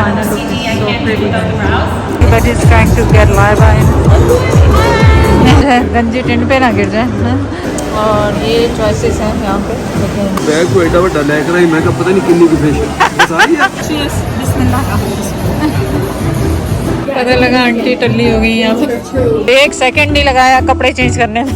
Anna looking so pretty. Everybody is trying to get Laiba in. गंजी tinned पे ना गिर जाए हाँ? और ये चॉइसेस हैं यहाँ पे बैग को एडा बड़ा लेकर आई मैं कहा पता नहीं कितनी की फिश पता लगा आंटी टल्ली हो गई यहाँ पे 1 सेकंड नहीं लगाया कपड़े चेंज करने में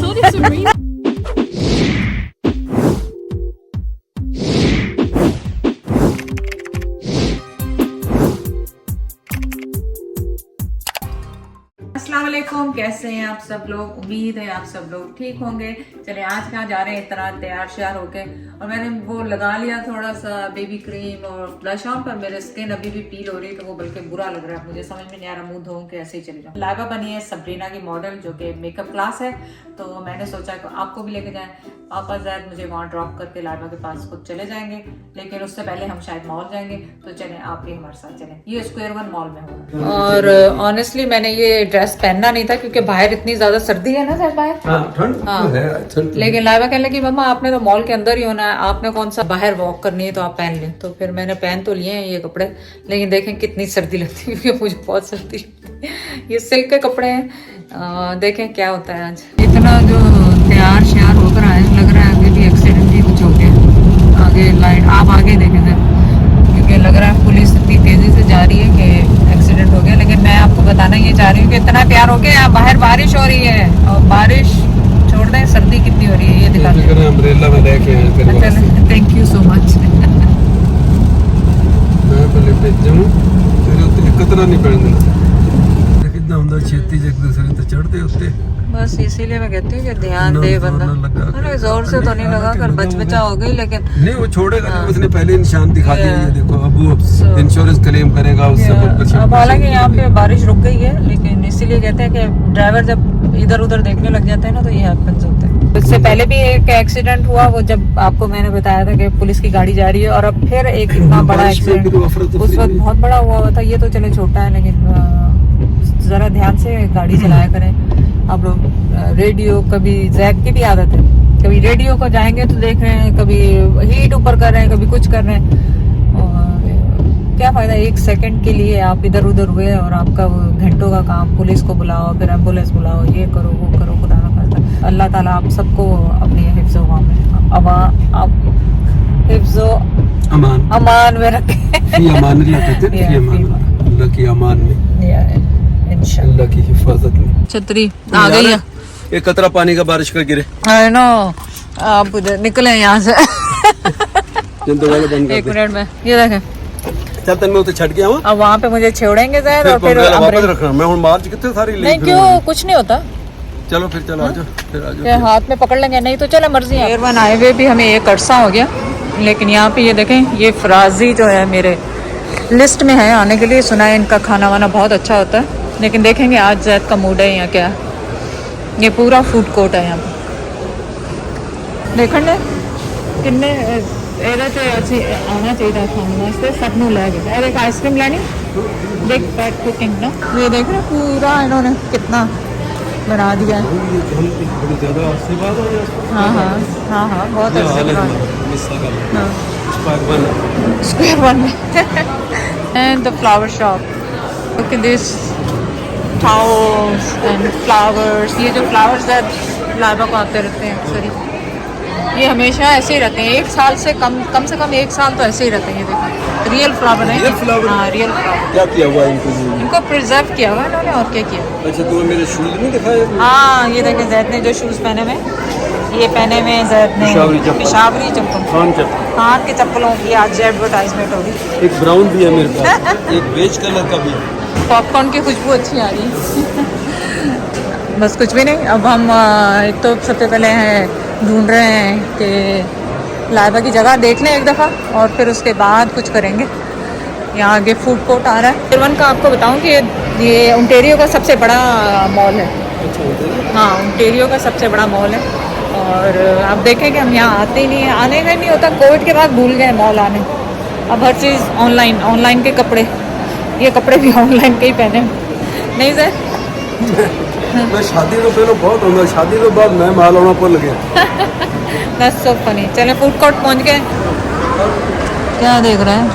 अस्सलाम वालेकुम, कैसे हैं आप सब लोग। उम्मीद है आप सब लोग ठीक होंगे। चले आज कहाँ जा रहे हैं इतना तैयार श्यार होके। और मैंने वो लगा लिया थोड़ा सा बेबी क्रीम और ब्लश ऑन, पर मेरे स्किन अभी भी पील हो रही है तो वो बल्कि बुरा लग रहा है। मुझे समझ में नहीं आ रहा मुंह धोऊं के ऐसे ही चली जाऊं। लाइबा बनी है सबरीना की मॉडल जो कि मेकअप क्लास है, तो मैंने सोचा कि आपको भी लेके जाएं। पापा जैद मुझे वहाँ ड्रॉप करके लाइबा के पास खुद चले जाएंगे, लेकिन उससे पहले हम शायद मॉल जाएंगे। तो चलें आप भी हमारे साथ चलें। ये स्क्वायर 1 मॉल में होगा। और ऑनेस्टली मैंने ये ड्रेस पहनना नहीं था क्योंकि बाहर इतनी ज्यादा सर्दी है ना सर बाहर। ठंड लेकिन लाइबा कहने लगी मम्मा आपने तो मॉल के अंदर ही होना है, आपने कौन सा बाहर वॉक करनी है तो आप पहन लें। तो फिर मैंने पहन तो लिए हैं ये कपड़े, लेकिन देखें कितनी सर्दी लगती है क्योंकि मुझे बहुत सर्दी लगती है। ये सिल्क के कपड़े हैं, देखें क्या होता है आज। इतना जो तैयार श्यार होकर आए लग रहा है आगे भी एक्सीडेंट ही कुछ हो गया। आगे लाइट आप आगे देखें सर, क्योंकि लग रहा है पुलिस इतनी तेजी से जा रही है कि एक्सीडेंट हो गया। लेकिन मैं आपको बताना ये चाह रही हूँ कि इतना प्यार हो गया। बाहर बारिश हो रही है और बारिश छोड़ दें, सर्दी कितनी हो रही है ये दिखा दें। Thank you so much. बस इसीलिए मैं कहती हूँ कि ध्यान दे बंदा। अरे जोर से तो नहीं लगा कर बच बचा हो गई, लेकिन नहीं वो छोड़ेगा नहीं, उसने पहले निशान दिखा दिया। ये देखो अब वो इंश्योरेंस क्लेम करेगा उससे। अब हालांकि यहाँ पे बारिश रुक गई है, लेकिन इसीलिए कहते हैं कि ड्राइवर जब इधर उधर देखने लग जाते हैं ना तो ये हैपेंस होता है। इससे पहले भी एक एक्सीडेंट हुआ, वो जब आपको मैंने बताया था कि पुलिस की गाड़ी जा रही है, और अब फिर एक इतना बड़ा एक्सीडेंट उस वक्त बहुत बड़ा हुआ था। ये तो चले छोटा है, लेकिन जरा ध्यान से गाड़ी चलाया करें आप लोग। रेडियो कभी जैक की भी आदत है, कभी रेडियो को जाएंगे तो देख रहे हैं, कभी हीट ऊपर कर रहे हैं, कभी कुछ कर रहे हैं। और क्या फायदा 1 सेकंड के लिए आप इधर उधर हुए और आपका वो घंटों का काम। पुलिस को बुलाओ, फिर एम्बुलेंस बुलाओ, ये करो वो करो, खुदा ना खास्ता। अल्लाह ताला आप सबको अपनी हिफ्ज़ अमान में रखे। अल्लाह की हिफाजत में। छतरी आ गई है, एक कतरा पानी का बारिश का गिरे। आई नो, आप निकले यहाँ से। बंद 1 मिनट में ये देखें। चल तन मैं उसे छट गया हूं। अब वहाँ पे मुझे छोड़ेंगे शायद, और फिर वापस रखना। मैं हुन मार्च कितने सारी ले। नहीं क्यों, कुछ नहीं होता। चलो फिर चलो आजा, फिर आजा। हाथ में पकड़ लेंगे, नहीं तो चलो मर्जी है। एयरवन आए हुए भी हमें 1 अरसा हो गया, लेकिन यहाँ पे ये देखें, ये फ्राजी जो है मेरे लिस्ट में है आने के लिए। सुना है इनका खाना वाना बहुत अच्छा होता है, लेकिन देखेंगे आज जैद का मूड है या क्या। ये पूरा फूड कोर्ट है यहाँ पे। देखने किन्ने ਇਹਦੇ ਤੇ ਅਸੀਂ ਆਉਣਾ ਚਾਹੀਦਾ ਖਾਣ ਵਾਸਤੇ, ਸਭ ਨੂੰ ਲੈ गए। और एक आइसक्रीम लेनी, देख पैट कुकिंग ना, ये देख रहे पूरा इन्होंने कितना बना दिया है। हाँ हाँ हाँ हाँ बहुत अच्छा बना। स्क्वायर 1 में। And the flower shop, look at this towels and flowers। ये जो फ्लावर्स है लाइबा को आते रहते हैं अक्सर, ये हमेशा ऐसे ही रहते हैं। 1 साल से कम से कम 1 साल तो ऐसे ही रहते हैं। ये देखो रियल फ्लावर है। हाँ रियल फ्लावर। क्या किया हुआ इनको प्रिजर्व किया हुआ इन्होंने, और क्या किया। अच्छा तुम्हें मेरे शूज नहीं दिखाए? हाँ ये देखें जैद ने जो शूज पहने हुए, ये पहने हुए जैद ने पिशावरी चप्पल, कान के चप्पलों की आज एडवर्टाइजमेंट होगी। एक ब्राउन भी है मेरे पास, एक बेज कलर का भी। पॉपकॉर्न की खुशबू अच्छी आ रही है। बस कुछ भी नहीं। अब हम एक तो सबसे पहले ढूंढ रहे हैं कि लाइबा की जगह देख लें एक दफ़ा, और फिर उसके बाद कुछ करेंगे। यहाँ आगे फूड कोर्ट आ रहा है। एयरवन का आपको बताऊं कि ये ओंटारियो का सबसे बड़ा मॉल है। हाँ ओंटारियो का सबसे बड़ा मॉल है। और आप देखें कि हम यहाँ आते ही नहीं है, आने का नहीं होता। कोविड के बाद भूल गए मॉल आने। अब हर चीज़ ऑनलाइन के कपड़े, ये कपड़े भी ऑनलाइन के ही पहने नहीं सर। मैं शादी तो पहले बहुत होगा, शादी के बाद मैं माल होना भूल गया। That's so funny। चले फूड कोर्ट पहुंच गए। क्या देख रहे हैं?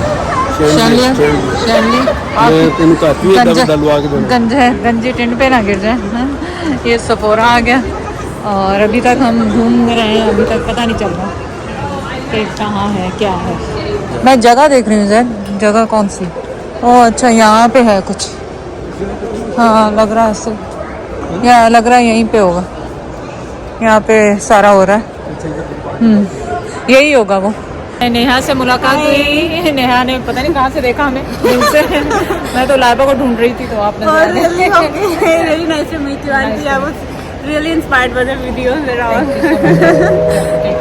शैलिया शैली मैं इनको आती है डलवा के देना। गंजे टिंड पे ना गिर जाए। हाँ? ये सफोरा आ गया और अभी तक हम घूम रहे हैं, अभी तक पता नहीं चल रहा कि कहाँ है क्या है। मैं जगह देख रही हूँ सर, जगह कौन सी? ओह अच्छा यहाँ पे है कुछ। हाँ लग रहा है ऐसे, या लग रहा है यहीं पे होगा, यहाँ पे सारा हो रहा है। यही होगा वो। नेहा से मुलाकात हुई, नेहा ने पता नहीं कहाँ से देखा हमें दूर से। मैं तो लाइबा को ढूंढ रही थी तो आपने Really nice to meet you, auntie. I was really inspired by the videos around.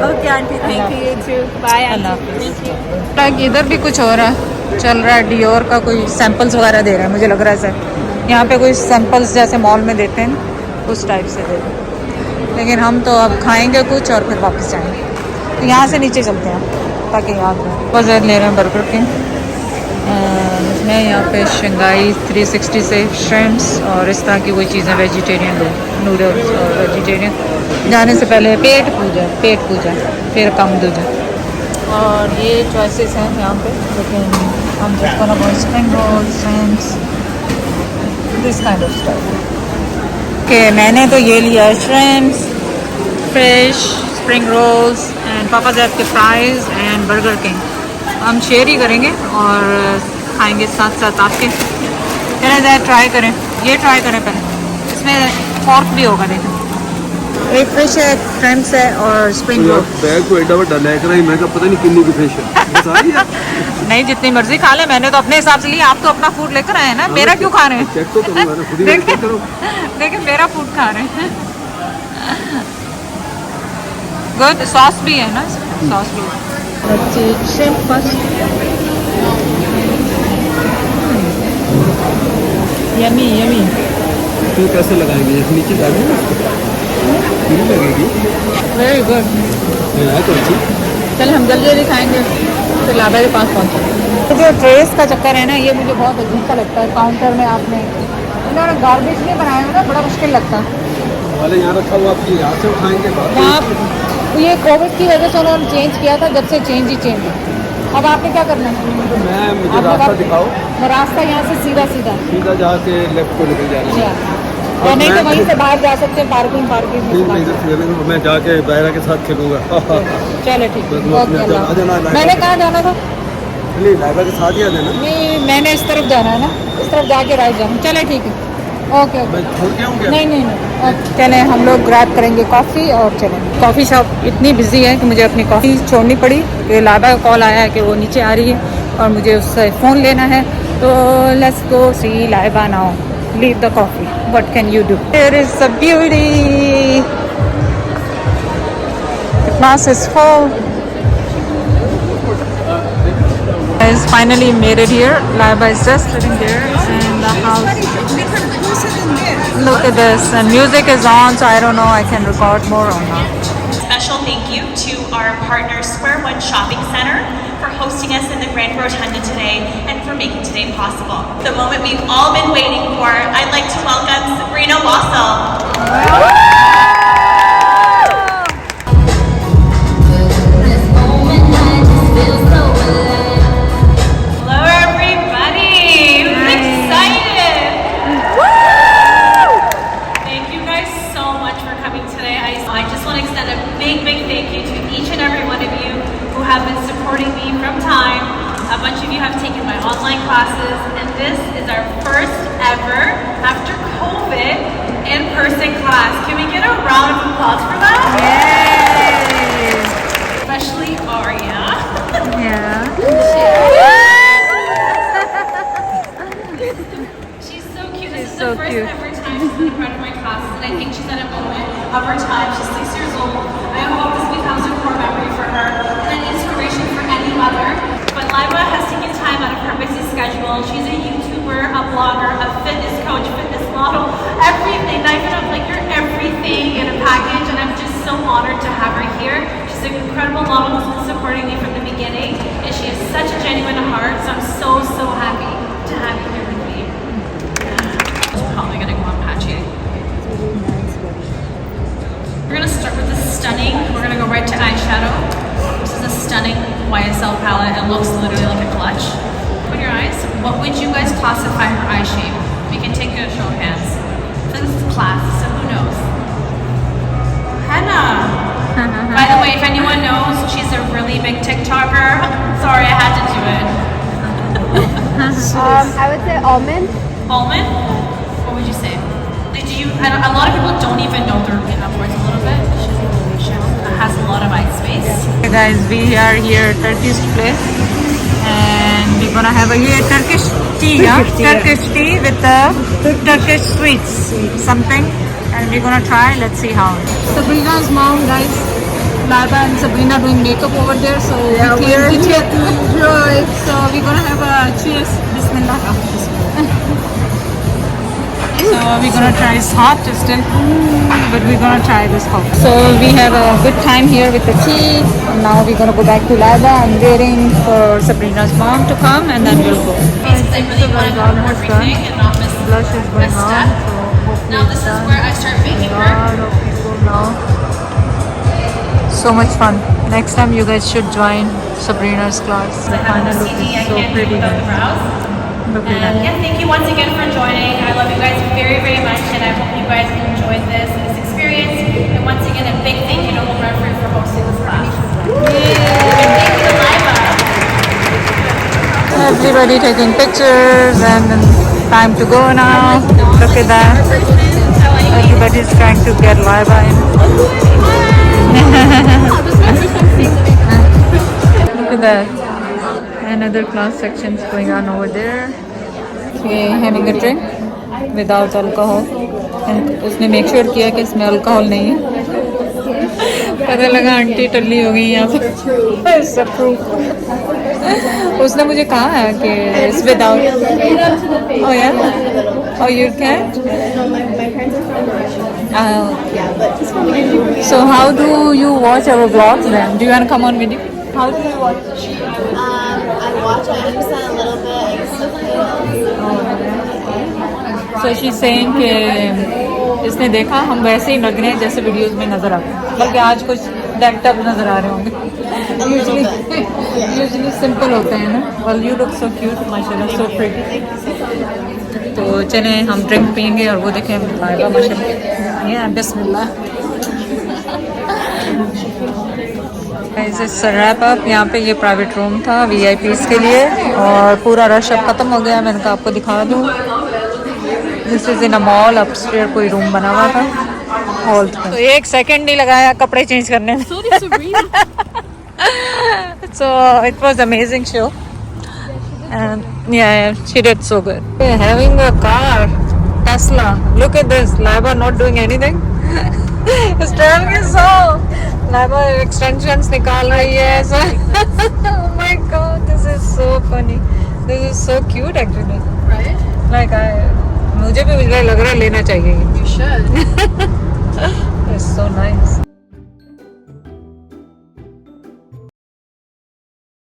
Okay, auntie. Thank you. You too. Bye, auntie. Thank you. Like इधर भी कुछ हो रहा है, चल रहा है। डियोर का कोई सैंपल्स वगैरह दे रहा है, मुझे लग रहा है सर यहाँ पे कोई सैंपल्स जैसे मॉल में देते हैं ना, उस टाइप से दे रहे हैं। लेकिन हम तो अब खाएंगे कुछ और फिर वापस जाएंगे, तो यहाँ से नीचे चलते हैं ताकि याद हो। बस ले रहे हैं बर्गर किंग। मैं यहाँ पे शंघाई 360 से श्रिम्प्स और इस तरह की कोई चीज़ें वेजिटेरियन नूडल्स और वेजिटेरियन। जाने से पहले पेट पूजा फिर कम दूजा। और ये चॉइसेस हैं यहाँ पे, लेकिन हम जिसको ना वो spring roll shrimps this kind of style के। मैंने तो ये लिया है shrimps, fish, spring rolls and पापा जैब के फ्राइज एंड बर्गर किंग। हम शेयर ही करेंगे और खाएंगे साथ साथ आपके। चले जाए ट्राई करें, ये ट्राई करें पहले। इसमें फॉर्क भी होगा, देखें। एक फिश है, श्रिम्प्स है और स्प्रिंग रोल। बैग को एडा बड़ा लेकर आई, मैं कहा पता नहीं कितनी की फिश है। सारी है नहीं जितनी मर्जी खा ले, मैंने तो अपने हिसाब से लिया। आप तो अपना फूड लेकर आए हैं ना, मेरा क्यों खा रहे हैं? चेक तो करो, मैंने खुद ही चेक करो। देखिए मेरा फूड खा रहे हैं। गुड सॉस भी है ना, सॉस भी है। Yummy yummy. तो कैसे लगाएंगे? नीचे डालेंगे, पूरी लगेगी। Very good. है तो अच्छी। चल हम जल्दी जल्दी खाएंगे फिर लाबा के पास पहुँचे। जो ट्रेस का चक्कर है ना, ये मुझे बहुत अजीब सा लगता है। काउंटर में आपने इन्होंने गार्बेज नहीं बनाया है ना, बड़ा मुश्किल लगता है। वाले यहाँ रखा हुआ, आप यहाँ से उठाएंगे। वहाँ ये कोविड की वजह से उन्होंने चेंज किया था, जब से चेंज है। अब आपने क्या करना है? मुझे रास्ता दिखाओ। रास्ता यहाँ से सीधा जाके लेफ्ट को निकल जाना है। और नहीं तो वहीं से बाहर जा सकते हैं, पार्किंग। मैं जाके बायरा के साथ खेलूंगा। चलो ठीक है। मैंने कहाँ जाना था? लाइबा के साथ ही आ जाना। नहीं मैंने इस तरफ जाना है ना, इस तरफ जाके राइट जाना। चले ठीक है, ओके ओके। नहीं चलें हम लोग ग्रैब करेंगे कॉफ़ी और चलें। कॉफ़ी शॉप इतनी बिजी है कि मुझे अपनी कॉफ़ी छोड़नी पड़ी। कि लाइबा का कॉल आया है कि वो नीचे आ रही है और मुझे उससे फ़ोन लेना है। तो let's go see Laiba now, leave the coffee, what can you do? There is a beauty, the class is full. Is finally made it here. Laiba is just sitting there in the house. Look at this, and music is on, so I don't know I can record more or not. Special thank you to our partner Square One Shopping Center for hosting us in the Grand Rotunda today and for making today possible. The moment we've all been waiting for, I'd like to welcome Sabrina Wassel. Classes, and this is our first ever after COVID in-person class. Can we get a round of applause for that? Yay! Especially Arya. Yeah. She's so cute. This is so the first cute. ever time she's been part of my classes, and I think she's at a moment of her time. She's 6 years old. I hope this becomes a core memory for her and an inspiration for any mother. But Laiba has taken time out of her busy schedule. She's a YouTuber, a blogger, a fitness coach, fitness model, everything. Knife it up like you're everything in a package, and I'm just so honored to have her here. She's an incredible model who's been supporting me from the beginning, and she has such a genuine heart, so I'm so happy to have you here with me. I'm probably gonna go on patchy. We're gonna start with the stunning. We're gonna go right to eyeshadow. This is a stunning YSL palette. It looks literally like a clutch. classify her eye shape. We can take a show of hands. So this is class, so who knows? Hannah. By the way, if anyone knows, she's a really big TikToker. Sorry, I had to do it. I would say almond. Almond? What would you say? Like, do you? A lot of people don't even know they're looking upwards a little bit. It has a lot of eye space. Hey guys, we are here Turkish place and we're gonna have a here Turkish tea, Turkish tea with Turkish sweets, something, and we're gonna try. Let's see how. Sabrina's mom, guys. Laba and Sabrina doing makeup over there, so Yeah, we're here to enjoy. So we're gonna have a cheers. Bismillah. So we're gonna try. It's hot still, but we're gonna try this hot. So we have a good time here with the tea. Now we're gonna go back to Lada. I'm waiting for Sabrina's mom to come, and then we'll go. Because I really want to cover everything and not miss Blush is a going on. step. So Now this is where I start making her. lot of people now. So much fun. Next time you guys should join Sabrina's class. The final look CD, I is so can't do pretty. without the brows. Look at And that. yeah, thank you once again for joining. I love you guys very, very much, and I hope you guys enjoyed this experience. And once again, a big thank you to Home Referee for hosting this class. Thank you to Liva. Everybody taking pictures and time to go now. Look at that. Everybody's trying to get Liva in. Look at that. Another class section's going on over there. Okay, having a drink without alcohol. And उसने make sure किया कि इसमें alcohol नहीं है. पता लगा aunty टल्ली हो गई यहाँ पे. सब proof. उसने मुझे कहा है कि it's without. Oh yeah. Oh you can't. So how do you watch our vlogs then? Do you want to come on video? How do you watch? I watch, I understand a little bit, I subtitles. So she's saying कि इसने देखा हम वैसे ही लग रहे हैं जैसे videos में नजर आते हैं, बल्कि आज कुछ डेप्ट अप नजर आ रहे होंगे. Usually simple होते हैं ना. Well you look so cute, माशाल्लाह, so pretty. तो चलें हम ड्रिंक पियेंगे और वो देखें लाइवा माशाल्लाह. Yeah, बिस्मिल्लाह. Guys, wrap up. यहाँ पे ये प्राइवेट रूम था VIPs के लिए और पूरा रश अब ख़त्म हो गया. मैंने कहा आपको दिखा दूँ. This is in a mall. Upstair कोई रूम बना हुआ था हॉल था. तो एक सेकंड नहीं लगाया कपड़े चेंज करने में. So it was amazing show. And yeah, she did so good. Having a car, Tesla. Look at this. Laiba not doing anything. It's driving it so. Laiba extensions निकाल रही है ऐसा. Oh my god, this is so funny. This is so cute actually. Right? Like मुझे भी मुझे लग रहा है लेना चाहिए. You should.